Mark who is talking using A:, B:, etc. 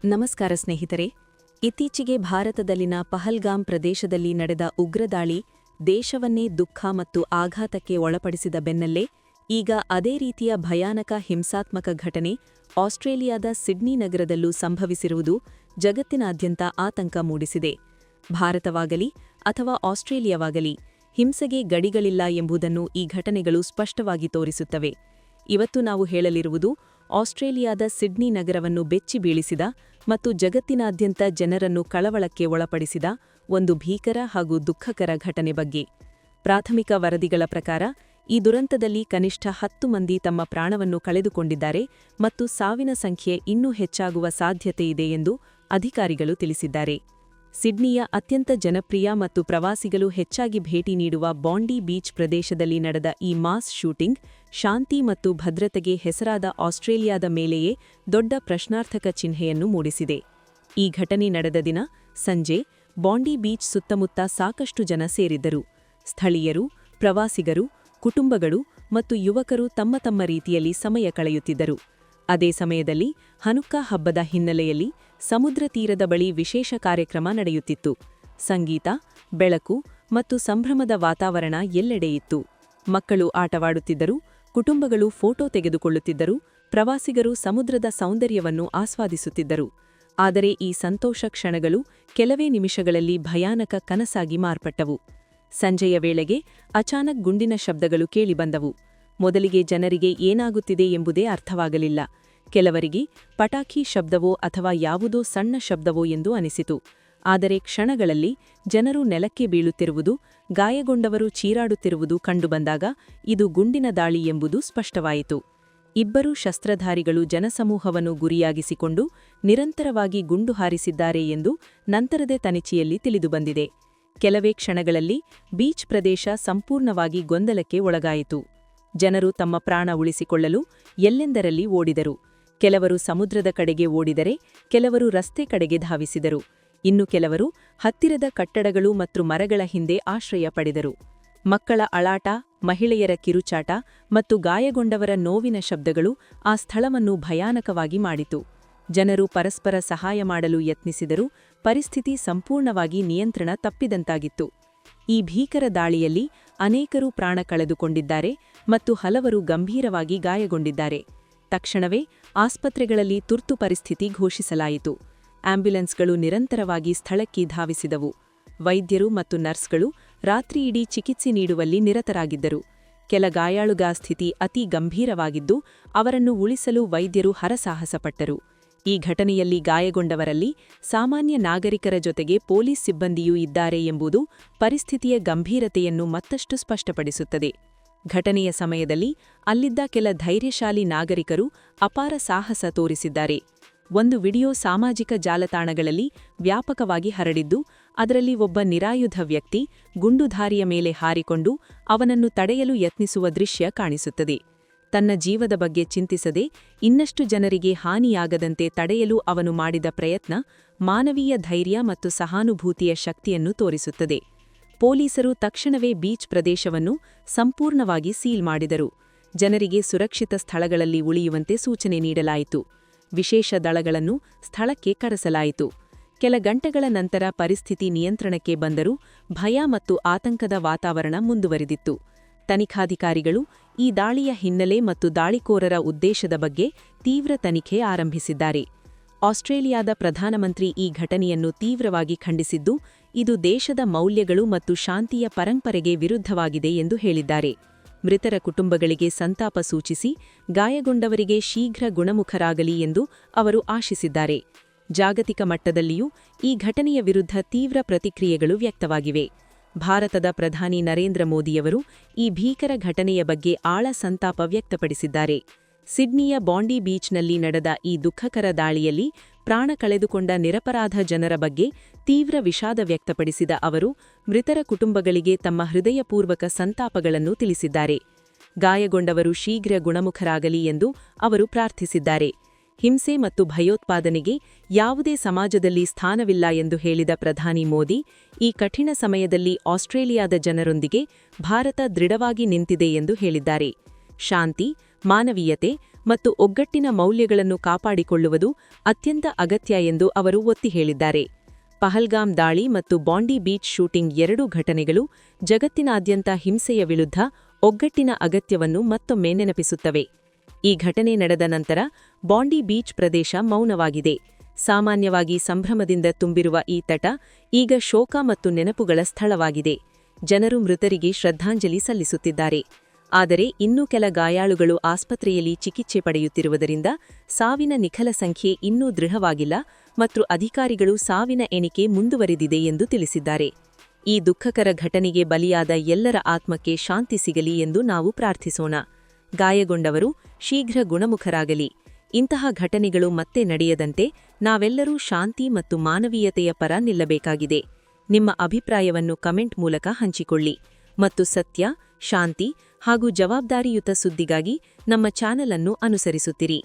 A: ನಮಸ್ಕಾರ ಸ್ನೇಹಿತರೆ. ಇತ್ತೀಚೆಗೆ ಭಾರತದಲ್ಲಿನ ಪಹಲ್ಗಾಮ್ ಪ್ರದೇಶದಲ್ಲಿ ನಡೆದ ಉಗ್ರದಾಳಿ ದೇಶವನ್ನೇ ದುಃಖ ಮತ್ತು ಆಘಾತಕ್ಕೆ ಒಳಪಡಿಸಿದ ಬೆನ್ನಲ್ಲೇ ಈಗ ಅದೇ ರೀತಿಯ ಭಯಾನಕ ಹಿಂಸಾತ್ಮಕ ಘಟನೆ ಆಸ್ಟ್ರೇಲಿಯಾದ ಸಿಡ್ನಿ ನಗರದಲ್ಲೂ ಸಂಭವಿಸಿರುವುದು ಜಗತ್ತಿನಾದ್ಯಂತ ಆತಂಕ ಮೂಡಿಸಿದೆ. ಭಾರತವಾಗಲಿ ಅಥವಾ ಆಸ್ಟ್ರೇಲಿಯಾವಾಗಲಿ ಹಿಂಸೆಗೆ ಗಡಿಗಳಿಲ್ಲ ಎಂಬುದನ್ನು ಈ ಘಟನೆಗಳು ಸ್ಪಷ್ಟವಾಗಿ ತೋರಿಸುತ್ತವೆ. ಇವತ್ತು ನಾವು ಹೇಳಲಿರುವುದು ಆಸ್ಟ್ರೇಲಿಯಾದ ಸಿಡ್ನಿ ನಗರವನ್ನು ಬೆಚ್ಚಿ ಬೀಳಿಸಿದ ಮತ್ತು ಜಗತ್ತಿನಾದ್ಯಂತ ಜನರನ್ನು ಕಳವಳಕ್ಕೆ ಒಳಪಡಿಸಿದ ಒಂದು ಭೀಕರ ಹಾಗೂ ದುಃಖಕರ ಘಟನೆ ಬಗ್ಗೆ. ಪ್ರಾಥಮಿಕ ವರದಿಗಳ ಪ್ರಕಾರ ಈ ದುರಂತದಲ್ಲಿ ಕನಿಷ್ಠ 10 ಮಂದಿ ತಮ್ಮ ಪ್ರಾಣವನ್ನು ಕಳೆದುಕೊಂಡಿದ್ದಾರೆ ಮತ್ತು ಸಾವಿನ ಸಂಖ್ಯೆ ಇನ್ನೂ ಹೆಚ್ಚಾಗುವ ಸಾಧ್ಯತೆಯಿದೆ ಎಂದು ಅಧಿಕಾರಿಗಳು ತಿಳಿಸಿದ್ದಾರೆ. ಸಿಡ್ನಿಯ ಅತ್ಯಂತ ಜನಪ್ರಿಯ ಮತ್ತು ಪ್ರವಾಸಿಗರು ಹೆಚ್ಚಾಗಿ ಭೇಟಿ ನೀಡುವ ಬಾಂಡಿ ಬೀಚ್ ಪ್ರದೇಶದಲ್ಲಿ ನಡೆದ ಈ ಮಾಸ್ ಶೂಟಿಂಗ್ ಶಾಂತಿ ಮತ್ತು ಭದ್ರತೆಗೆ ಹೆಸರಾದ ಆಸ್ಟ್ರೇಲಿಯಾದ ಮೇಲೆಯೇ ದೊಡ್ಡ ಪ್ರಶ್ನಾರ್ಥಕ ಚಿಹ್ನೆಯನ್ನು ಮೂಡಿಸಿದೆ. ಈ ಘಟನೆ ನಡೆದ ದಿನ ಸಂಜೆ ಬಾಂಡಿ ಬೀಚ್ ಸುತ್ತಮುತ್ತ ಸಾಕಷ್ಟು ಜನ ಸೇರಿದ್ದರು. ಸ್ಥಳೀಯರು, ಪ್ರವಾಸಿಗರು, ಕುಟುಂಬಗಳು ಮತ್ತು ಯುವಕರು ತಮ್ಮ ತಮ್ಮ ರೀತಿಯಲ್ಲಿ ಸಮಯ ಕಳೆಯುತ್ತಿದ್ದರು. ಅದೇ ಸಮಯದಲ್ಲಿ ಹನುಕ್ಕಾ ಹಬ್ಬದ ಹಿನ್ನೆಲೆಯಲ್ಲಿ ಸಮುದ್ರ ತೀರದ ಬಳಿ ವಿಶೇಷ ಕಾರ್ಯಕ್ರಮ ನಡೆಯುತ್ತಿತ್ತು. ಸಂಗೀತ, ಬೆಳಕು ಮತ್ತು ಸಂಭ್ರಮದ ವಾತಾವರಣ ಎಲ್ಲೆಡೆ ಇತ್ತು. ಮಕ್ಕಳು ಆಟವಾಡುತ್ತಿದ್ದರು, ಕುಟುಂಬಗಳು ಫೋಟೋ ತೆಗೆದುಕೊಳ್ಳುತ್ತಿದ್ದರು, ಪ್ರವಾಸಿಗರು ಸಮುದ್ರದ ಸೌಂದರ್ಯವನ್ನು ಆಸ್ವಾದಿಸುತ್ತಿದ್ದರು. ಆದರೆ ಈ ಸಂತೋಷ ಕ್ಷಣಗಳು ಕೆಲವೇ ನಿಮಿಷಗಳಲ್ಲಿ ಭಯಾನಕ ಕನಸಾಗಿ ಮಾರ್ಪಟ್ಟವು. ಸಂಜೆಯ ವೇಳೆಗೆ ಅಚಾನಕ್ ಗುಂಡಿನ ಶಬ್ದಗಳು ಕೇಳಿಬಂದವು. ಮೊದಲಿಗೆ ಜನರಿಗೆ ಏನಾಗುತ್ತಿದೆ ಎಂಬುದೇ ಅರ್ಥವಾಗಲಿಲ್ಲ. ಕೆಲವರಿಗೆ ಪಟಾಕಿ ಶಬ್ದವೋ ಅಥವಾ ಯಾವುದೋ ಸಣ್ಣ ಶಬ್ದವೋ ಎಂದು ಅನಿಸಿತು. ಆದರೆ ಕ್ಷಣಗಳಲ್ಲಿ ಜನರು ನೆಲಕ್ಕೆ ಬೀಳುತ್ತಿರುವುದು, ಗಾಯಗೊಂಡವರು ಚೀರಾಡುತ್ತಿರುವುದು ಕಂಡುಬಂದಾಗ ಇದು ಗುಂಡಿನ ದಾಳಿ ಎಂಬುದು ಸ್ಪಷ್ಟವಾಯಿತು. ಇಬ್ಬರು ಶಸ್ತ್ರಧಾರಿಗಳು ಜನಸಮೂಹವನ್ನು ಗುರಿಯಾಗಿಸಿಕೊಂಡು ನಿರಂತರವಾಗಿ ಗುಂಡು ಹಾರಿಸಿದ್ದಾರೆ ಎಂದು ನಂತರದ ತನಿಖೆಯಲ್ಲಿ ತಿಳಿದುಬಂದಿದೆ. ಕೆಲವೇ ಕ್ಷಣಗಳಲ್ಲಿ ಬೀಚ್ ಪ್ರದೇಶ ಸಂಪೂರ್ಣವಾಗಿ ಗೊಂದಲಕ್ಕೆ ಒಳಗಾಯಿತು. ಜನರು ತಮ್ಮ ಪ್ರಾಣ ಉಳಿಸಿಕೊಳ್ಳಲು ಎಲ್ಲೆಂದರಲ್ಲಿ ಓಡಿದರು. ಕೆಲವರು ಸಮುದ್ರದ ಕಡೆಗೆ ಓಡಿದರೆ, ಕೆಲವರು ರಸ್ತೆ ಕಡೆಗೆ ಧಾವಿಸಿದರು. ಇನ್ನು ಕೆಲವರು ಹತ್ತಿರದ ಕಟ್ಟಡಗಳು ಮತ್ತು ಮರಗಳ ಹಿಂದೆ ಆಶ್ರಯ ಪಡೆದರು. ಮಕ್ಕಳ ಅಳಾಟ, ಮಹಿಳೆಯರ ಕಿರುಚಾಟ ಮತ್ತು ಗಾಯಗೊಂಡವರ ನೋವಿನ ಶಬ್ದಗಳು ಆ ಸ್ಥಳವನ್ನು ಭಯಾನಕವಾಗಿ ಮಾಡಿತು. ಜನರು ಪರಸ್ಪರ ಸಹಾಯ ಮಾಡಲು ಯತ್ನಿಸಿದರೂ ಪರಿಸ್ಥಿತಿ ಸಂಪೂರ್ಣವಾಗಿ ನಿಯಂತ್ರಣ ತಪ್ಪಿದಂತಾಗಿತ್ತು. ಈ ಭೀಕರ ದಾಳಿಯಲ್ಲಿ ಅನೇಕರು ಪ್ರಾಣ ಕಳೆದುಕೊಂಡಿದ್ದಾರೆ ಮತ್ತು ಹಲವರು ಗಂಭೀರವಾಗಿ ಗಾಯಗೊಂಡಿದ್ದಾರೆ. ತಕ್ಷಣವೇ ಆಸ್ಪತ್ರೆಗಳಲ್ಲಿ ತುರ್ತು ಪರಿಸ್ಥಿತಿ ಘೋಷಿಸಲಾಯಿತು. ಆಂಬ್ಯುಲೆನ್ಸ್ಗಳು ನಿರಂತರವಾಗಿ ಸ್ಥಳಕ್ಕೆ ಧಾವಿಸಿದವು. ವೈದ್ಯರು ಮತ್ತು ನರ್ಸ್ಗಳು ರಾತ್ರಿಯಿಡೀ ಚಿಕಿತ್ಸೆ ನೀಡುವಲ್ಲಿ ನಿರತರಾಗಿದ್ದರು. ಕೆಲ ಗಾಯಾಳುಗಳ ಸ್ಥಿತಿ ಅತಿ ಗಂಭೀರವಾಗಿದ್ದು ಅವರನ್ನು ಉಳಿಸಲು ವೈದ್ಯರು ಹರಸಾಹಸಪಟ್ಟರು. ಈ ಘಟನೆಯಲ್ಲಿ ಗಾಯಗೊಂಡವರಲ್ಲಿ ಸಾಮಾನ್ಯ ನಾಗರಿಕರ ಜೊತೆಗೆ ಪೊಲೀಸ್ ಸಿಬ್ಬಂದಿಯೂ ಇದ್ದಾರೆ ಎಂಬುದು ಪರಿಸ್ಥಿತಿಯ ಗಂಭೀರತೆಯನ್ನು ಮತ್ತಷ್ಟು ಸ್ಪಷ್ಟಪಡಿಸುತ್ತದೆ. ಘಟನೆಯ ಸಮಯದಲ್ಲಿ ಅಲ್ಲಿದ್ದ ಕೆಲ ಧೈರ್ಯಶಾಲಿ ನಾಗರಿಕರು ಅಪಾರ ಸಾಹಸ ತೋರಿಸಿದ್ದಾರೆ. ಒಂದು ವಿಡಿಯೋ ಸಾಮಾಜಿಕ ಜಾಲತಾಣಗಳಲ್ಲಿ ವ್ಯಾಪಕವಾಗಿ ಹರಡಿದ್ದು, ಅದರಲ್ಲಿ ಒಬ್ಬ ನಿರಾಯುಧ ವ್ಯಕ್ತಿ ಗುಂಡುಧಾರಿಯ ಮೇಲೆ ಹಾರಿಕೊಂಡು ಅವನನ್ನು ತಡೆಯಲು ಯತ್ನಿಸುವ ದೃಶ್ಯ ಕಾಣಿಸುತ್ತದೆ. ತನ್ನ ಜೀವದ ಬಗ್ಗೆ ಚಿಂತಿಸದೆ ಇನ್ನಷ್ಟು ಜನರಿಗೆ ಹಾನಿಯಾಗದಂತೆ ತಡೆಯಲು ಅವನು ಮಾಡಿದ ಪ್ರಯತ್ನ ಮಾನವೀಯ ಧೈರ್ಯ ಮತ್ತು ಸಹಾನುಭೂತಿಯ ಶಕ್ತಿಯನ್ನು ತೋರಿಸುತ್ತದೆ. ಪೊಲೀಸರು ತಕ್ಷಣವೇ ಬೀಚ್ ಪ್ರದೇಶವನ್ನು ಸಂಪೂರ್ಣವಾಗಿ ಸೀಲ್ ಮಾಡಿದರು. ಜನರಿಗೆ ಸುರಕ್ಷಿತ ಸ್ಥಳಗಳಲ್ಲಿ ಉಳಿಯುವಂತೆ ಸೂಚನೆ ನೀಡಲಾಯಿತು. ವಿಶೇಷ ದಳಗಳನ್ನು ಸ್ಥಳಕ್ಕೆ ಕರೆಸಲಾಯಿತು. ಕೆಲ ಗಂಟೆಗಳ ನಂತರ ಪರಿಸ್ಥಿತಿ ನಿಯಂತ್ರಣಕ್ಕೆ ಬಂದರೂ ಭಯ ಮತ್ತು ಆತಂಕದ ವಾತಾವರಣ ಮುಂದುವರಿದಿತ್ತು. ತನಿಖಾಧಿಕಾರಿಗಳು ಈ ದಾಳಿಯ ಹಿನ್ನೆಲೆ ಮತ್ತು ದಾಳಿಕೋರರ ಉದ್ದೇಶದ ಬಗ್ಗೆ ತೀವ್ರ ತನಿಖೆ ಆರಂಭಿಸಿದ್ದಾರೆ. ಆಸ್ಟ್ರೇಲಿಯಾದ ಪ್ರಧಾನಮಂತ್ರಿ ಈ ಘಟನೆಯನ್ನು ತೀವ್ರವಾಗಿ ಖಂಡಿಸಿದ್ದು, ಇದು ದೇಶದ ಮೌಲ್ಯಗಳು ಮತ್ತು ಶಾಂತಿಯ ಪರಂಪರೆಗೆ ವಿರುದ್ಧವಾಗಿದೆ ಎಂದು ಹೇಳಿದ್ದಾರೆ. ಮೃತರ ಕುಟುಂಬಗಳಿಗೆ ಸಂತಾಪ ಸೂಚಿಸಿ ಗಾಯಗೊಂಡವರಿಗೆ ಶೀಘ್ರ ಗುಣಮುಖರಾಗಲಿ ಎಂದು ಅವರು ಆಶಿಸಿದ್ದಾರೆ. ಜಾಗತಿಕ ಮಟ್ಟದಲ್ಲಿಯೂ ಈ ಘಟನೆಯ ವಿರುದ್ಧ ತೀವ್ರ ಪ್ರತಿಕ್ರಿಯೆಗಳು ವ್ಯಕ್ತವಾಗಿವೆ. ಭಾರತದ ಪ್ರಧಾನಿ ನರೇಂದ್ರ ಮೋದಿಯವರು ಈ ಭೀಕರ ಘಟನೆಯ ಬಗ್ಗೆ ಆಳ ಸಂತಾಪ ವ್ಯಕ್ತಪಡಿಸಿದ್ದಾರೆ. ಸಿಡ್ನಿಯ ಬಾಂಡಿ ಬೀಚ್ನಲ್ಲಿ ನಡೆದ ಈ ದುಃಖಕರ ದಾಳಿಯಲ್ಲಿ ಪ್ರಾಣ ಕಳೆದುಕೊಂಡ ನಿರಪರಾಧ ಜನರ ಬಗ್ಗೆ ತೀವ್ರ ವಿಷಾದ ವ್ಯಕ್ತಪಡಿಸಿದ ಅವರು ಮೃತರ ಕುಟುಂಬಗಳಿಗೆ ತಮ್ಮ ಹೃದಯಪೂರ್ವಕ ಸಂತಾಪಗಳನ್ನು ತಿಳಿಸಿದ್ದಾರೆ. ಗಾಯಗೊಂಡವರು ಶೀಘ್ರ ಗುಣಮುಖರಾಗಲಿ ಎಂದು ಅವರು ಪ್ರಾರ್ಥಿಸಿದ್ದಾರೆ. ಹಿಂಸೆ ಮತ್ತು ಭಯೋತ್ಪಾದನೆಗೆ ಯಾವುದೇ ಸಮಾಜದಲ್ಲಿ ಸ್ಥಾನವಿಲ್ಲ ಎಂದು ಹೇಳಿದ ಪ್ರಧಾನಿ ಮೋದಿ, ಈ ಕಠಿಣ ಸಮಯದಲ್ಲಿ ಆಸ್ಟ್ರೇಲಿಯಾದ ಜನರೊಂದಿಗೆ ಭಾರತ ದೃಢವಾಗಿ ನಿಂತಿದೆ ಎಂದು ಹೇಳಿದ್ದಾರೆ. ಶಾಂತಿ, ಮಾನವೀಯತೆ ಮತ್ತು ಒಗ್ಗಟ್ಟಿನ ಮೌಲ್ಯಗಳನ್ನು ಕಾಪಾಡಿಕೊಳ್ಳುವುದು ಅತ್ಯಂತ ಅಗತ್ಯ ಎಂದು ಅವರು ಒತ್ತಿ ಹೇಳಿದ್ದಾರೆ. ಪಹಲ್ಗಾಮ್ ದಾಳಿ ಮತ್ತು ಬಾಂಡಿ ಬೀಚ್ ಶೂಟಿಂಗ್ ಎರಡೂ ಘಟನೆಗಳು ಜಗತ್ತಿನಾದ್ಯಂತ ಹಿಂಸೆಯ ವಿರುದ್ಧ ಒಗ್ಗಟ್ಟಿನ ಅಗತ್ಯವನ್ನು ಮತ್ತೊಮ್ಮೆ ನೆನಪಿಸುತ್ತವೆ. ಈ ಘಟನೆ ನಡೆದ ನಂತರ ಬಾಂಡಿ ಬೀಚ್ ಪ್ರದೇಶ ಮೌನವಾಗಿದೆ. ಸಾಮಾನ್ಯವಾಗಿ ಸಂಭ್ರಮದಿಂದ ತುಂಬಿರುವ ಈ ತಟ ಈಗ ಶೋಕ ಮತ್ತು ನೆನಪುಗಳ ಸ್ಥಳವಾಗಿದೆ. ಜನರು ಮೃತರಿಗೆ ಶ್ರದ್ಧಾಂಜಲಿ ಸಲ್ಲಿಸುತ್ತಿದ್ದಾರೆ. ಆದರೆ ಇನ್ನೂ ಕೆಲ ಗಾಯಾಳುಗಳು ಆಸ್ಪತ್ರೆಯಲ್ಲಿ ಚಿಕಿತ್ಸೆ ಪಡೆಯುತ್ತಿರುವುದರಿಂದ ಸಾವಿನ ನಿಖರ ಸಂಖ್ಯೆ ಇನ್ನೂ ದೃಢವಾಗಿಲ್ಲ ಮತ್ತು ಅಧಿಕಾರಿಗಳು ಸಾವಿನ ಎಣಿಕೆ ಮುಂದುವರೆದಿದೆ ಎಂದು ತಿಳಿಸಿದ್ದಾರೆ. ಈ ದುಃಖಕರ ಘಟನೆಗೆ ಬಲಿಯಾದ ಎಲ್ಲರ ಆತ್ಮಕ್ಕೆ ಶಾಂತಿ ಸಿಗಲಿ ಎಂದು ನಾವು ಪ್ರಾರ್ಥಿಸೋಣ. ಗಾಯಗೊಂಡವರು ಶೀಘ್ರ ಗುಣಮುಖರಾಗಲಿ. ಇಂತಹ ಘಟನೆಗಳು ಮತ್ತೆ ನಡೆಯದಂತೆ ನಾವೆಲ್ಲರೂ ಶಾಂತಿ ಮತ್ತು ಮಾನವೀಯತೆಯ ಪರ ನಿಲ್ಲಬೇಕಾಗಿದೆ. ನಿಮ್ಮ ಅಭಿಪ್ರಾಯವನ್ನು ಕಮೆಂಟ್ ಮೂಲಕ ಹಂಚಿಕೊಳ್ಳಿ ಮತ್ತು ಸತ್ಯ, ಶಾಂತಿ ಹಾಗೂ ಜವಾಬ್ದಾರಿಯುತ ಸುದ್ದಿಗಾಗಿ ನಮ್ಮ ಚಾನೆಲ್ ಅನ್ನು ಅನುಸರಿಸುತ್ತಿರಿ.